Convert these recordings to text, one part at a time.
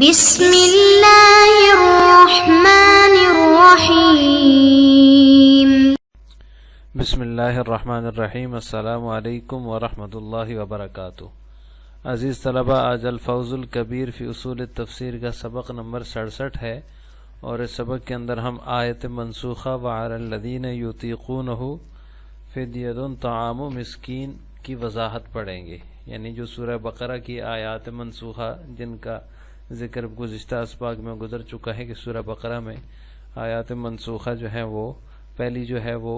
بسم اللہ الرحمن الرحیم۔ بسم اللہ الرحمن الرحیم۔ السلام علیکم ورحمۃ اللہ وبرکاتہ۔ عزیز طلبہ، آج الفوز الکبیر فی اصول التفسیر کا سبق نمبر 67 ہے، اور اس سبق کے اندر ہم آیت منسوخہ وعلی الذین یطیقونہ فدیۃ طعام مسکین کی وضاحت پڑھیں گے، یعنی جو سورہ بقرہ کی آیات منسوخہ جن کا ذکر گزشتہ اسباق میں گزر چکا ہے کہ سورہ بقرہ میں آیات منسوخہ جو ہیں وہ پہلی جو ہے وہ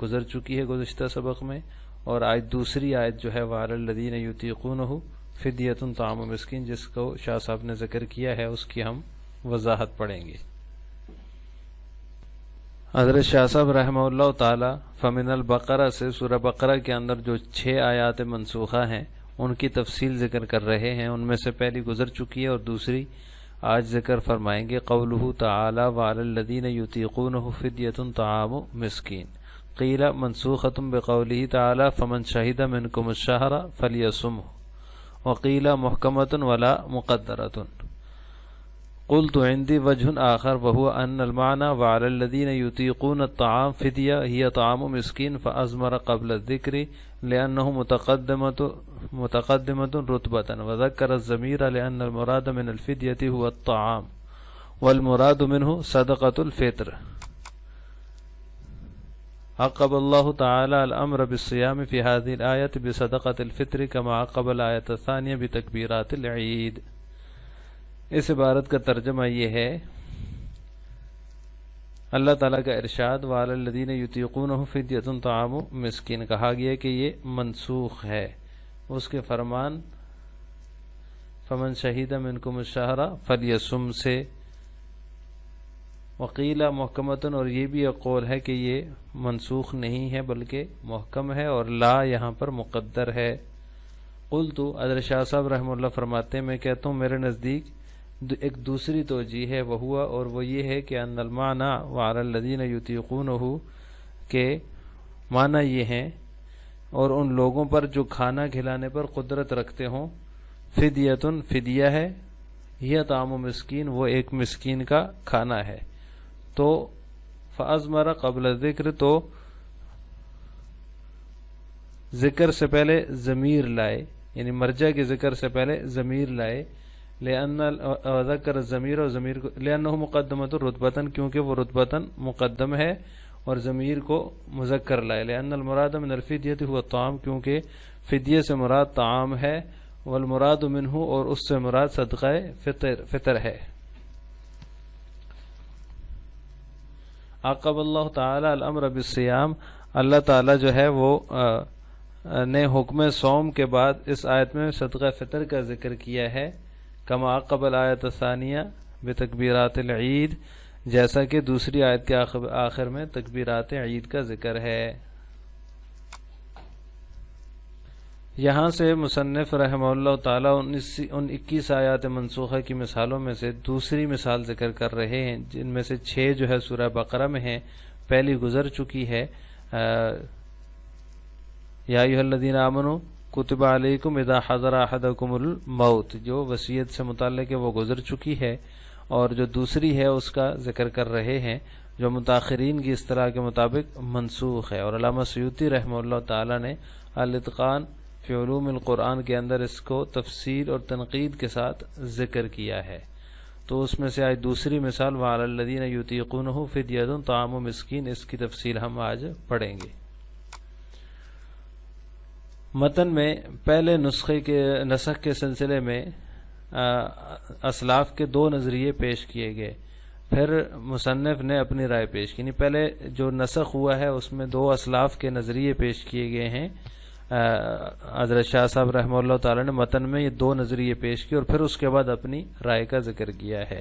گزر چکی ہے گزشتہ سبق میں، اور آج دوسری آیت جو ہے وعلی الذین یطیقونہ فدیۃ طعام مسکین جس کو شاہ صاحب نے ذکر کیا ہے اس کی ہم وضاحت پڑھیں گے۔ حضرت شاہ صاحب رحمہ اللہ تعالی فمن البقرہ سے سورہ بقرہ کے اندر جو 6 آیات منسوخہ ہیں ان کی تفصیل ذکر کر رہے ہیں۔ ان میں سے پہلی گزر چکی ہے اور دوسری آج ذکر فرمائیں گے۔ قولہ تعالی وعلی الذین یطیقونہ فدیۃ طعام مسکین، قیل منسوخۃ بقولہ تعالی فمن شہد منکم الشہر فلیصمہ، وقیل محکمۃ ولا مقدرۃ۔ قلت عندي وجه آخر وهو أن المعنى وعلى الذين يطيقون الطعام فدية هي طعام مسكين، فأزمر قبل الذكر لأنه متقدمة رتبة، وذكر الضمير لأن المراد من الفدية هو الطعام والمراد منه صدقة الفطر۔ عقب الله تعالى الأمر بالصيام في هذه الآية بصدقة الفطر كما عقب الآية الثانية بتكبيرات العيد۔ اس عبارت کا ترجمہ یہ ہے، اللہ تعالیٰ کا ارشاد وعلی الذین یطیقونہ فدیۃ طعام مسکین کہا گیا کہ یہ منسوخ ہے، اس کے فرمان فمن شہید منکم الشہر فلیصم سے، وقیل محکمۃ، اور یہ بھی ایک قول ہے کہ یہ منسوخ نہیں ہے بلکہ محکم ہے، اور لا یہاں پر مقدر ہے۔ قلت حضرت شاہ صاحب رحمہ اللہ فرماتے ہیں میں کہتا ہوں میرے نزدیک ایک دوسری توجیہ ہے، وہ ہوا اور وہ یہ ہے کہ ان المعنی وعلی الذین یطیقونہ کے معنی یہ ہیں اور ان لوگوں پر جو کھانا کھلانے پر قدرت رکھتے ہوں، فدیۃ فدیہ ہے، یہ طعام مسکین وہ ایک مسکین کا کھانا ہے۔ تو فازمر قبل ذکر، تو ذکر سے پہلے ضمیر لائے، یعنی مرجع کے ذکر سے پہلے ضمیر لائے، ذکر الضمیر اور ضمیر کو لأنہ مقدمۃ رتبۃ، کیونکہ وہ رتبۃ مقدم ہے، اور ضمیر کو مذکر لائے، لأن المراد من الفدیۃ هو الطعام، کیونکہ فدیہ سے مراد طعام ہے، والمراد منہ، اور اس سے مراد صدقہ فطر ہے۔ عقب اللہ تعالی الامر بالصیام، اللہ تعالی جو ہے وہ نے حکم صوم کے بعد اس آیت میں صدقہ فطر کا ذکر کیا ہے، کما عقب الآیت الثانیہ بتکبیرات العید، جیسا کہ دوسری آیت کے آخر میں تکبیرات عید کا ذکر ہے۔ یہاں سے مصنف رحمہ اللہ تعالیٰ ان 21 آیات منسوخہ کی مثالوں میں سے دوسری مثال ذکر کر رہے ہیں، جن میں سے 6 جو ہے سورہ بقرہ میں ہیں، پہلی گزر چکی ہے یا ایھا الذین آمنوا کتب علیکم اذا حضر احدکم الموت، جو وصیت سے متعلق ہے وہ گزر چکی ہے، اور جو دوسری ہے اس کا ذکر کر رہے ہیں جو متاخرین کی اصطلاح کے مطابق منسوخ ہے، اور علامہ سیوطی رحمہ اللہ تعالی نے الاتقان فی علوم القرآن کے اندر اس کو تفصیل اور تنقید کے ساتھ ذکر کیا ہے۔ تو اس میں سے آج دوسری مثال وعلی الذین یطیقونہ فدیۃ طعام مسکین، اس کی تفصیل ہم آج پڑھیں گے۔ متن میں پہلے نسخ کے سلسلے میں اسلاف کے 2 نظریے پیش کیے گئے، پھر مصنف نے اپنی رائے پیش کی، یعنی پہلے جو نسخ ہوا ہے اس میں 2 اسلاف کے نظریے پیش کیے گئے ہیں۔ حضرت شاہ صاحب رحمہ اللہ تعالی نے متن میں یہ 2 نظریے پیش کیے اور پھر اس کے بعد اپنی رائے کا ذکر کیا ہے۔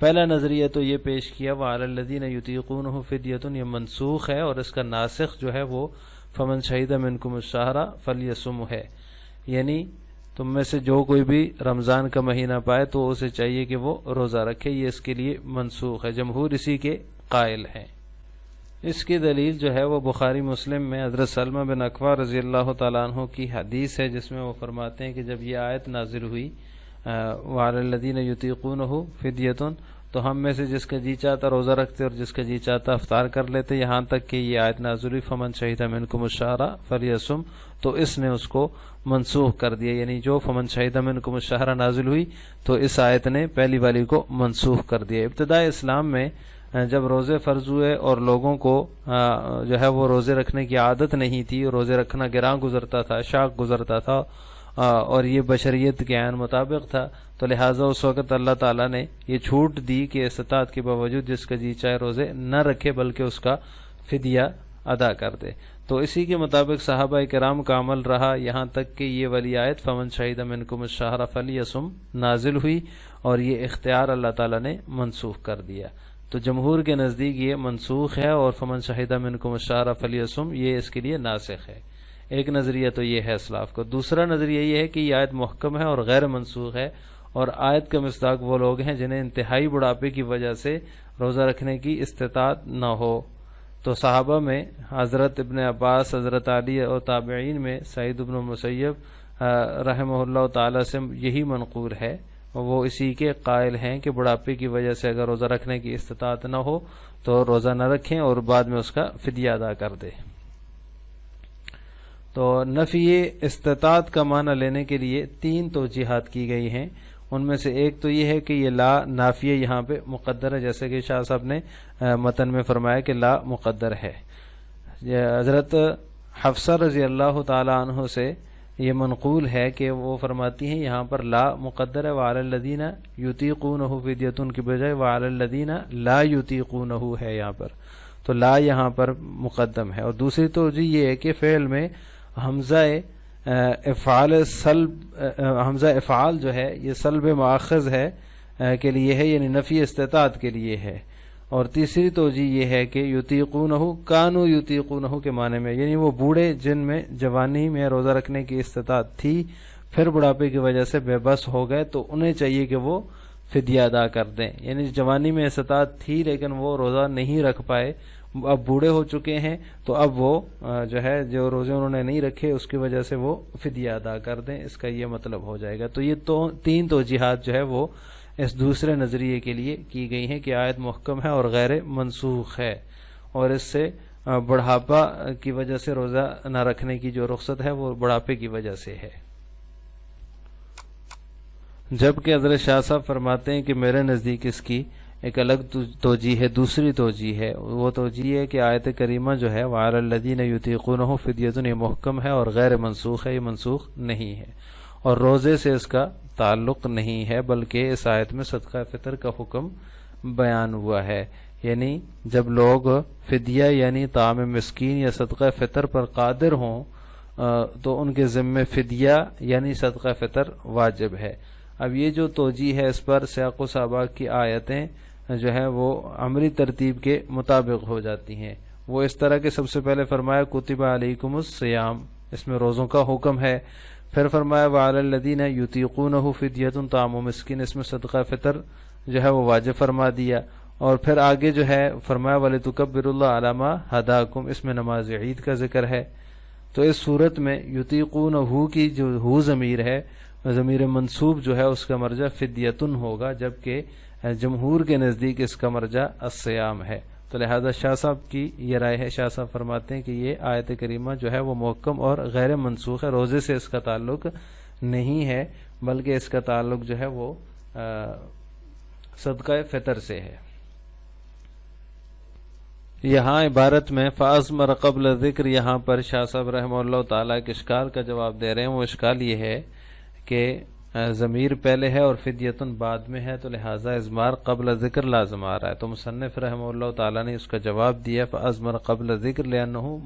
پہلا نظریہ تو یہ پیش کیا وعلی الذین یطیقونہ فدیۃ، یہ منسوخ ہے، اور اس کا ناسخ جو ہے وہ فمن شہید منکم الشہر فلیصمہ ہے، یعنی تم میں سے جو کوئی بھی رمضان کا مہینہ پائے تو اسے چاہیے کہ وہ روزہ رکھے، یہ اس کے لیے منسوخ ہے، جمہور اسی کے قائل ہیں۔ اس کی دلیل جو ہے وہ بخاری مسلم میں حضرت سلمہ بن اکوع رضی اللہ تعالیٰ عنہ کی حدیث ہے، جس میں وہ فرماتے ہیں کہ جب یہ آیت نازل ہوئی وعلی الذین یطیقونہ فدیۃ، تو ہم میں سے جس کا جی چاہتا روزہ رکھتے اور جس کا جی چاہتا افطار کر لیتے، یہاں تک کہ یہ آیت نازل ہوئی فمن شہد منکم الشہر فلیصم، تو اس نے اس کو منسوخ کر دیا، یعنی جو فمن شہد منکم الشہر نازل ہوئی تو اس آیت نے پہلی والی کو منسوخ کر دیا۔ ابتداء اسلام میں جب روزے فرض ہوئے اور لوگوں کو جو ہے وہ روزے رکھنے کی عادت نہیں تھی، روزے رکھنا گراں گزرتا تھا، شاق گزرتا تھا، اور یہ بشریت کے عین مطابق تھا، تو لہٰذا اس وقت اللہ تعالیٰ نے یہ چھوٹ دی کہ استطاعت کے باوجود جس کا جی چاہے روزے نہ رکھے بلکہ اس کا فدیہ ادا کر دے۔ تو اسی کے مطابق صحابہ کرام کا عمل رہا، یہاں تک کہ یہ والی آیت فمن شہد منکم الشہر فلیصم نازل ہوئی اور یہ اختیار اللہ تعالیٰ نے منسوخ کر دیا۔ تو جمہور کے نزدیک یہ منسوخ ہے اور فمن شہد منکم الشہر فلیصم یہ اس کے لیے ناسخ ہے۔ ایک نظریہ تو یہ ہے اسلاف کو۔ دوسرا نظریہ یہ ہے کہ یہ آیت محکم ہے اور غیر منسوخ ہے، اور آیت کا مصداق وہ لوگ ہیں جنہیں انتہائی بڑھاپے کی وجہ سے روزہ رکھنے کی استطاعت نہ ہو۔ تو صحابہ میں حضرت ابن عباس، حضرت علی اور تابعین میں سعید بن مسیب رحمہ اللہ تعالی سے یہی منقول ہے، وہ اسی کے قائل ہیں کہ بڑھاپے کی وجہ سے اگر روزہ رکھنے کی استطاعت نہ ہو تو روزہ نہ رکھیں اور بعد میں اس کا فدیہ ادا کر دیں۔ تو نفی استطاعت کا معنی لینے کے لیے 3 توجیحات کی گئی ہیں، ان میں سے ایک تو یہ ہے کہ یہ لا نافیہ یہاں پہ مقدر ہے، جیسے کہ شاہ صاحب نے متن میں فرمایا کہ لا مقدر ہے۔ حضرت حفصہ رضی اللہ تعالی عنہ سے یہ منقول ہے کہ وہ فرماتی ہیں یہاں پر لا مقدر ہے، وعلی الذین یطیقونہ فدیۃ کی بجائے وعلی الذین لا یطیقونہ ہے یہاں پر، تو لا یہاں پر مقدم ہے۔ اور دوسری توجہ یہ ہے کہ فعل میں حمزہ افعال جو ہے یہ سلب مؤخذ ہے کے لیے ہے، یعنی نفی استطاعت کے لیے ہے۔ اور تیسری توجہ یہ ہے کہ یطیقونہ کانوا یطیقونہ کے معنی میں، یعنی وہ بوڑھے جن میں جوانی میں روزہ رکھنے کی استطاعت تھی پھر بڑھاپے کی وجہ سے بے بس ہو گئے تو انہیں چاہیے کہ وہ فدیہ ادا کر دیں، یعنی جوانی میں استطاعت تھی لیکن وہ روزہ نہیں رکھ پائے، اب بوڑھے ہو چکے ہیں تو اب وہ جو ہے جو روزے انہوں نے نہیں رکھے اس کی وجہ سے وہ فدیہ ادا کر دیں، اس کا یہ مطلب ہو جائے گا۔ تو یہ 3 توجیحات جو ہے وہ اس دوسرے نظریے کے لیے کی گئی ہیں کہ آیت محکم ہے اور غیر منسوخ ہے، اور اس سے بڑھاپا کی وجہ سے روزہ نہ رکھنے کی جو رخصت ہے وہ بڑھاپے کی وجہ سے ہے۔ جبکہ حضرت شاہ صاحب فرماتے ہیں کہ میرے نزدیک اس کی ایک الگ توجیہ ہے، دوسری توجیہ ہے، وہ توجیہ ہے کہ آیت کریمہ جو ہے وعلی الذین یطیقونہ فدیۃ یہ محکم ہے اور غیر منسوخ ہے، یہ منسوخ نہیں ہے، اور روزے سے اس کا تعلق نہیں ہے، بلکہ اس آیت میں صدقہ فطر کا حکم بیان ہوا ہے، یعنی جب لوگ فدیہ یعنی طعام مسکین یا صدقہ فطر پر قادر ہوں تو ان کے ذمے فدیہ یعنی صدقہ فطر واجب ہے۔ اب یہ جو توجیہ ہے اس پر سیاق و سباق کی آیتیں جو ہے وہ عمری ترتیب کے مطابق ہو جاتی ہیں۔ وہ اس طرح کہ سب سے پہلے فرمایا کتب علیکم الصیام، اس میں روزوں کا حکم ہے، پھر فرمایا وعلی الذین یطیقونہ فدیۃ طعام مسکین، اس میں صدقہ فطر جو ہے وہ واجب فرما دیا، اور پھر آگے جو ہے فرمایا وَلِتُكَبِّرُوا اللَّهَ عَلَىٰ مَا هَدَاكُمْ، اس میں نماز عید کا ذکر ہے۔ تو اس صورت میں یطیقونہ کی جو ہو ضمیر ہے، ضمیر منصوب جو ہے اس کا مرجع فدیتن ہوگا، جبکہ جمہور کے نزدیک اس کا مرجع الصیام ہے۔ تو لہذا شاہ صاحب کی یہ رائے ہے، شاہ صاحب فرماتے ہیں کہ یہ آیت کریمہ جو ہے وہ محکم اور غیر منسوخ ہے، روزے سے اس کا تعلق نہیں ہے بلکہ اس کا تعلق جو ہے وہ صدقہ فطر سے ہے۔ یہاں عبارت میں فَأَزْمَرَ قبل ذکر، یہاں پر شاہ صاحب رحمہ اللہ تعالیٰ کے اشکال کا جواب دے رہے ہیں۔ وہ اشکال یہ ہے کہ ضمیر پہلے ہے اور فدیتن بعد میں ہے، تو لہٰذا اضمار قبل ذکر لازم آ رہا ہے۔ تو مصنف رحمہ اللہ تعالیٰ نے اس کا جواب دیا فَأَزْمَرَ قبل ذکر لِأَنَّهُ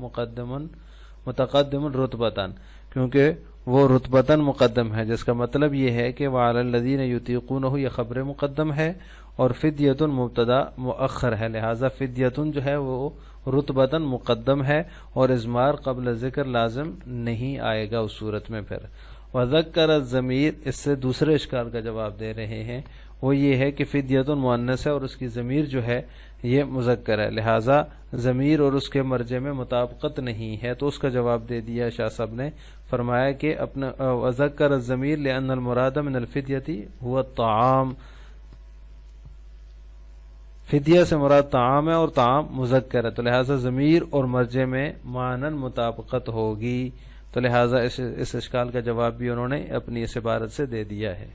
متقدم رتبتاً، کیونکہ وہ رتبتاً مقدم ہے، جس کا مطلب یہ ہے کہ وَعَلَى الَّذِينَ يُطِيقُونَهُ یہ خبر مقدم ہے اور فدیتن مبتدا مؤخر ہے، لہٰذا فدیتن جو ہے وہ رتبتاً مقدم ہے اور اضمار قبل ذکر لازم نہیں آئے گا اس صورت میں۔ پھر وذکر الضمیر، اس سے دوسرے اشکال کا جواب دے رہے ہیں، وہ یہ ہے کہ فدیۃ مؤنث ہے اور اس کی ضمیر جو ہے یہ مذکر ہے، لہٰذا ضمیر اور اس کے مرجع میں مطابقت نہیں ہے۔ تو اس کا جواب دے دیا شاہ صاحب نے، فرمایا کہ اپنا وذکر الضمیر لأن المراد من الفدیۃ هو الطعام، فدیہ سے مراد طعام ہے اور طعام مذکر ہے، تو لہٰذا ضمیر اور مرجع میں معنن مطابقت ہوگی، تو لہٰذا اس اشکال کا جواب بھی انہوں نے اپنی اس عبارت سے دے دیا ہے۔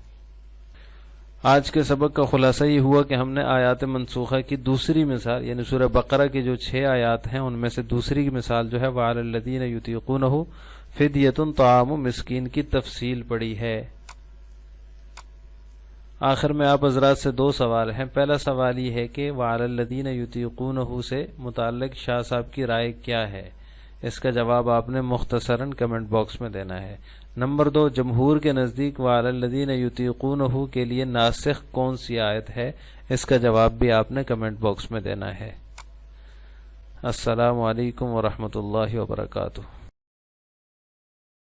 آج کے سبق کا خلاصہ یہ ہوا کہ ہم نے آیات منسوخہ کی دوسری مثال یعنی سورہ بقرہ کی جو 6 آیات ہیں ان میں سے دوسری مثال جو ہے وعلی الذین یطیقونہ فدیۃ طعام مسکین کی تفصیل پڑھی ہے۔ آخر میں آپ حضرات سے 2 سوال ہیں۔ پہلا سوال یہ ہے کہ وعلی الذین یطیقونہ سے متعلق شاہ صاحب کی رائے کیا ہے؟ اس کا جواب آپ نے مختصراً کمنٹ باکس میں دینا ہے۔ نمبر 2، جمہور کے نزدیک وعلی الذین یطیقونہ کے لیے ناسخ کون سی آیت ہے؟ اس کا جواب بھی آپ نے کمنٹ باکس میں دینا ہے۔ السلام علیکم ورحمۃ اللہ وبرکاتہ۔